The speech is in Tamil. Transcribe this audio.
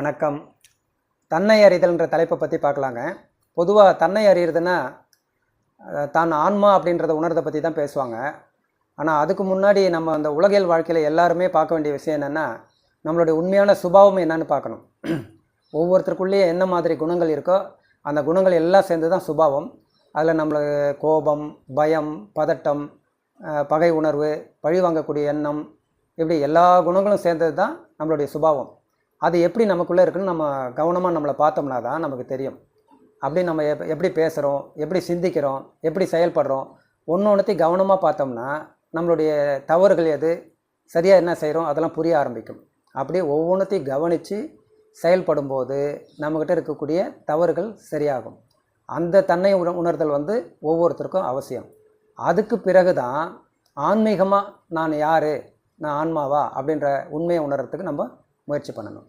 வணக்கம். தன்னை அறிதல்ன்ற தலைப்பை பற்றி பார்க்கலாங்க. பொதுவாக தன்னை அறியறதுன்னா தான் ஆன்மா அப்படின்றத உணர்றதை பற்றி தான் பேசுவாங்க. ஆனால் அதுக்கு முன்னாடி நம்ம அந்த உலகியல் வாழ்க்கையில் எல்லாருமே பார்க்க வேண்டிய விஷயம் என்னென்னா, நம்மளுடைய உண்மையான சுபாவம் என்னன்னு பார்க்கணும். ஒவ்வொருத்தருக்குள்ளேயே என்ன மாதிரி குணங்கள் இருக்கோ அந்த குணங்கள் எல்லாம் சேர்ந்து தான் சுபாவம். அதில் நம்மளுக்கு கோபம், பயம், பதட்டம், பகை உணர்வு, பழி வாங்கக்கூடிய எண்ணம், இப்படி எல்லா குணங்களும் சேர்ந்தது தான் நம்மளுடைய சுபாவம். அது எப்படி நமக்குள்ளே இருக்குன்னு நம்ம கவனமாக நம்மளை பார்த்தோம்னா தான் நமக்கு தெரியும். அப்படி நம்ம எப்படி பேசுகிறோம், எப்படி சிந்திக்கிறோம், எப்படி செயல்படுறோம், ஒன்றொன்றுத்தையும் கவனமாக பார்த்தோம்னா நம்மளுடைய தவறுகள் எது, சரியாக என்ன செய்கிறோம் அதெல்லாம் புரிய ஆரம்பிக்கும். அப்படியே ஒவ்வொன்றத்தையும் கவனித்து செயல்படும்போது நம்மக்கிட்ட இருக்கக்கூடிய தவறுகள் சரியாகும். அந்த தன்னை உணர்தல் ஒவ்வொருத்தருக்கும் அவசியம். அதுக்கு பிறகு தான் ஆன்மீகமாக நான் யார், நான் ஆன்மாவா அப்படின்ற உண்மையை உணர்கிறதுக்கு நம்ம முயற்சி பண்ணணும்.